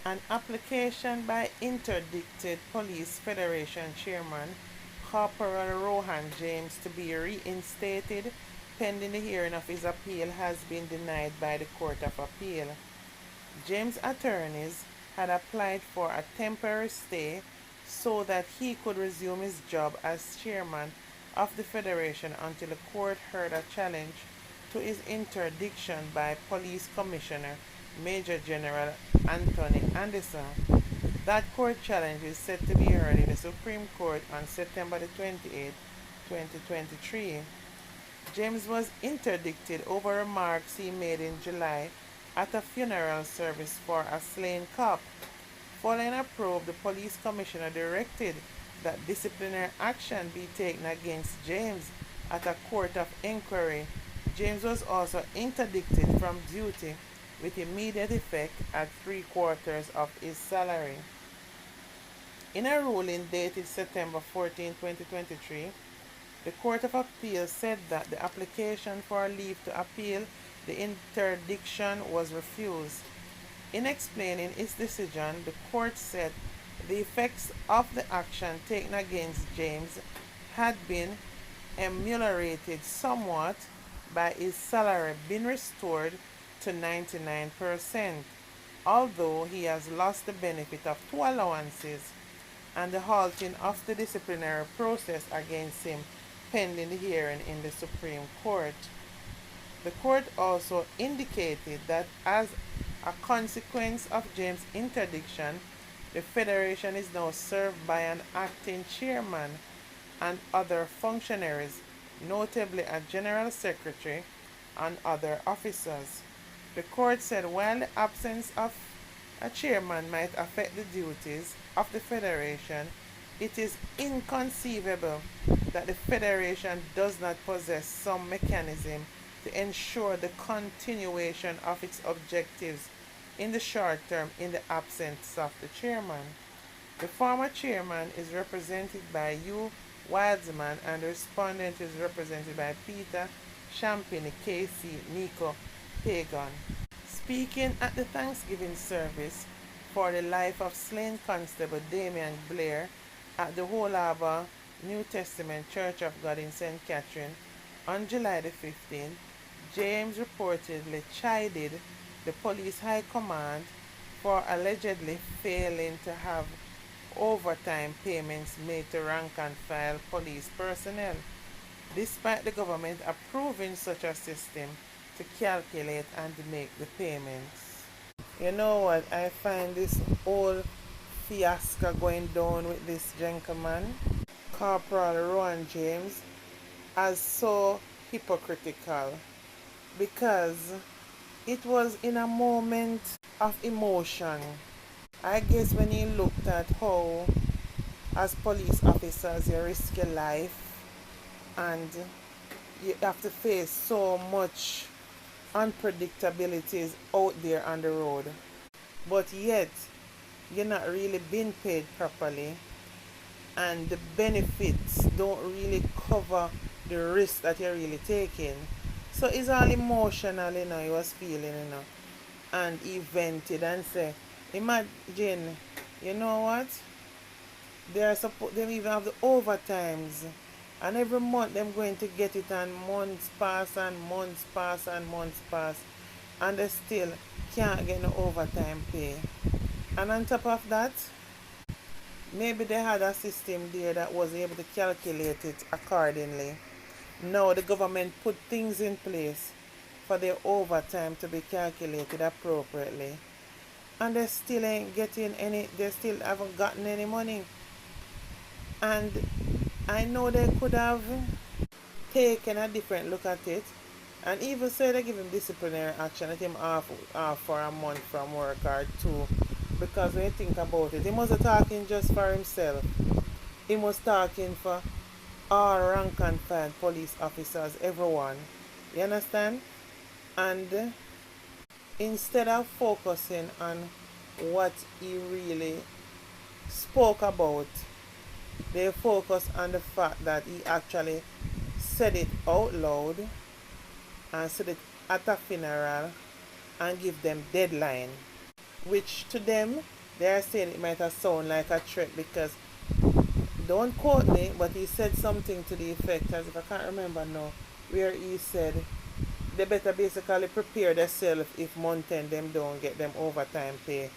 An application by Interdicted Police Federation Chairman Corporal Rohan James to be reinstated pending the hearing of his appeal has been denied by the Court of Appeal. James' attorneys had applied for a temporary stay so that he could resume his job as chairman of the federation until the court heard a challenge to his interdiction by Police Commissioner Major General Anthony Anderson. That court challenge is set to be heard in the Supreme Court on September the 28th, 2023. James was interdicted over remarks he made in July at a funeral service for a slain cop. Following a probe, the police commissioner directed that disciplinary action be taken against James at a court of inquiry. James was also interdicted from duty with immediate effect at 3/4 of his salary. In a ruling dated September 14, 2023, the Court of Appeal said that the application for leave to appeal the interdiction was refused. In explaining its decision, the court said the effects of the action taken against James had been ameliorated somewhat by his salary being restored to 99%, although he has lost the benefit of 2 allowances and the halting of the disciplinary process against him pending the hearing in the Supreme Court. The court also indicated that as a consequence of James' interdiction, the Federation is now served by an acting chairman and other functionaries, notably a general secretary and other officers. The court said while the absence of a chairman might affect the duties of the Federation, it is inconceivable that the Federation does not possess some mechanism to ensure the continuation of its objectives in the short term in the absence of the chairman. The former chairman is represented by Hugh Wildsman and the respondent is represented by Peter Champini, KC, Nico Pagan. Speaking at the Thanksgiving service for the life of slain Constable Damian Blair at the Whole Harbour New Testament Church of God in St. Catherine on July the 15th, James reportedly chided the police high command for allegedly failing to have overtime payments made to rank-and-file police personnel, despite the government approving such a system to calculate and make the payments. You know what? I find this whole fiasco going down with this gentleman, Corporal Rohan James, as so hypocritical because it was in a moment of emotion. I guess when he looked at how, as police officers, you risk your life and you have to face so much unpredictabilities out there on the road, but yet you're not really being paid properly and the benefits don't really cover the risk that you're really taking. So it's all emotional, he was feeling, and he vented and said, imagine, you know what, they even have the overtimes and every month them going to get it and months pass and months pass and months pass and they still can't get no overtime pay. And on top of that, maybe they had a system there that was able to calculate it accordingly. Now the government put things in place for their overtime to be calculated appropriately. And they still ain't getting any, they still haven't gotten any money. And I know they could have taken a different look at it and even say they give him disciplinary action, let him off for a month from work or 2. Because when you think about it, he wasn't talking just for himself. He was talking for all rank and file police officers, everyone. You understand? And instead of focusing on what he really spoke about, they focus on the fact that he actually said it out loud and said it at a funeral and give them deadline, which to them They are saying it might have sound like a threat because, don't quote me, but he said something to the effect, as if I can't remember now, where he said they better basically prepare themselves if mountain them don't get them overtime pay.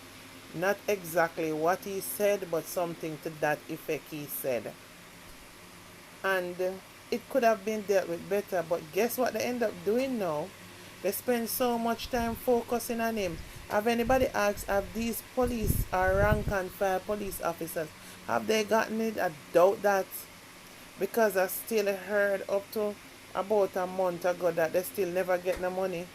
Not exactly what he said, but something to that effect he said. And it could have been dealt with better, but guess what they end up doing now? They spend so much time focusing on him. Have anybody asked, have these police or rank and file police officers, have they gotten it? I doubt that, because I still heard up to about a month ago that they still never get the money.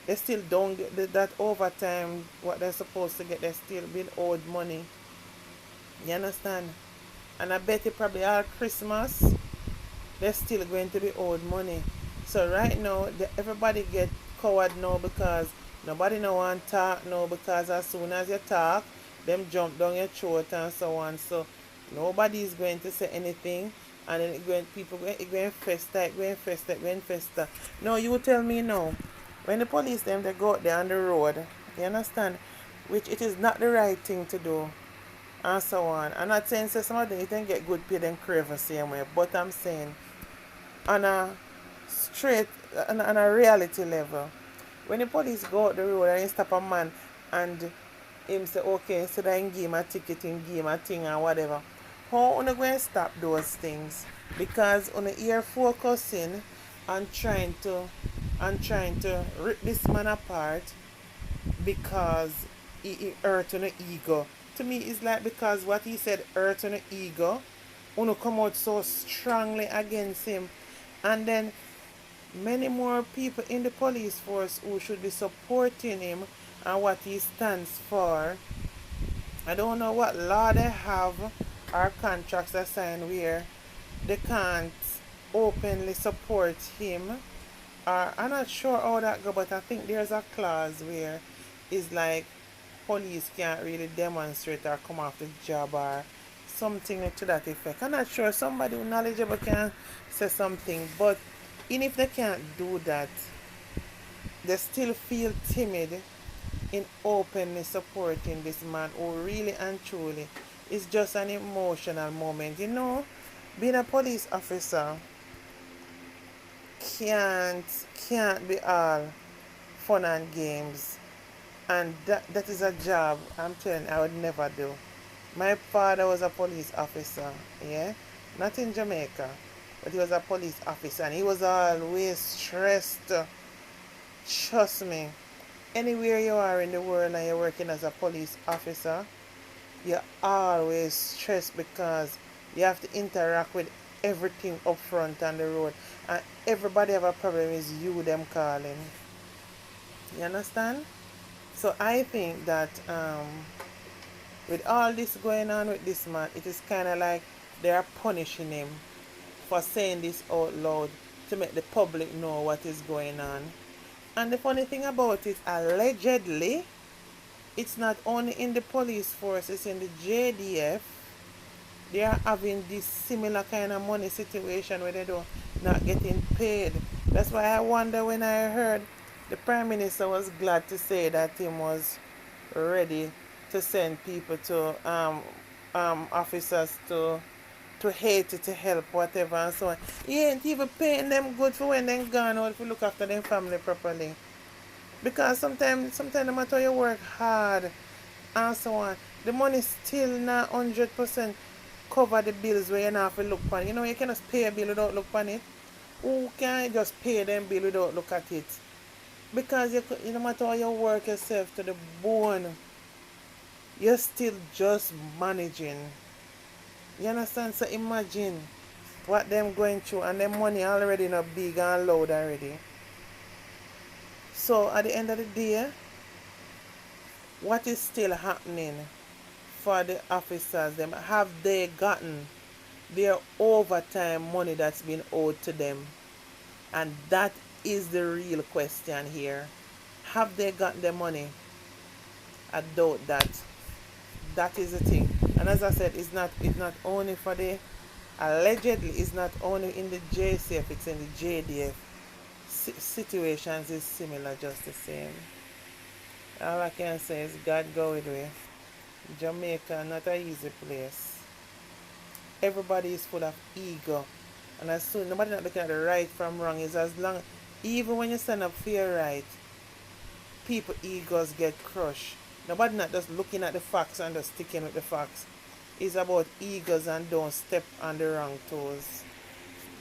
They still don't get that overtime, what they're supposed to get. They're still being owed money. You understand? And I bet you probably all Christmas, they're still going to be owed money. So right now, everybody get coward now because nobody no want talk now, because as soon as you talk, them jump down your throat and so on. So nobody is going to say anything, and then people going fester, going fester, going fester. No, you tell me now. When the police them they go out there on the road, you understand, which it is not the right thing to do, and so on. I'm not saying say some of them you can get good pay and crave the same way, but I'm saying on a straight on a reality level, when the police go out the road and he stop a man and him say okay, so that him give him a ticket, him give him a thing or whatever, how una going to stop those things? Because una here focusing and trying to rip this man apart because he hurt on the ego. To me, it's like because what he said hurt on the ego, uno come out so strongly against him, and then many more people in the police force who should be supporting him and what he stands for. I don't know what law they have or contracts are signed where they can't openly support him. I'm not sure how that go, but I think there's a clause where it's like police can't really demonstrate or come off the job or something to that effect. I'm not sure. Somebody who knowledgeable can say something, but even if they can't do that, they still feel timid in openly supporting this man who really and truly is just an emotional moment. You know, being a police officer can't can't be all fun and games, and that is a job I'm telling you, I would never do. My father was a police officer, yeah, not in Jamaica, but he was a police officer, and he was always stressed. Trust me, anywhere you are in the world and you're working as a police officer, you're always stressed because you have to interact with everything up front on the road, and everybody have a problem is you them calling. You understand? So I think that with all this going on with this man, it is kind of like they are punishing him for saying this out loud to make the public know what is going on. And the funny thing about it, allegedly, it's not only in the police force, it's in the JDF. They are having this similar kind of money situation where they don't not getting paid. That's why I wonder when I heard the Prime Minister was glad to say that he was ready to send people to officers to Haiti to help whatever and so on. He ain't even paying them good for when they gone out to look after their family properly. Because sometimes no matter you work hard and so on, the money still not 100% cover the bills where you not have to look on it. You know, you can just pay a bill without look on it. Who can just pay them bill without look at it? Because you no matter how you work yourself to the bone, you're still just managing. You understand? So imagine what them going through, and their money already not big and loud already. So at the end of the day, what is still happening for the officers? Them have they gotten their overtime money that's been owed to them? And that is the real question here. Have they gotten their money? I doubt that. That is the thing. And as I said, it's not only for the allegedly it's not only in the JCF, it's in the JDF. Situations is similar, just the same. All I can say is God go with me. Jamaica, not an easy place. Everybody is full of ego. And as soon nobody not looking at the right from wrong is as long even when you stand up for your right, people egos get crushed. Nobody not just looking at the facts and just sticking with the facts. It's about egos and don't step on the wrong toes.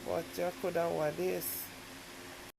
But you could have what this.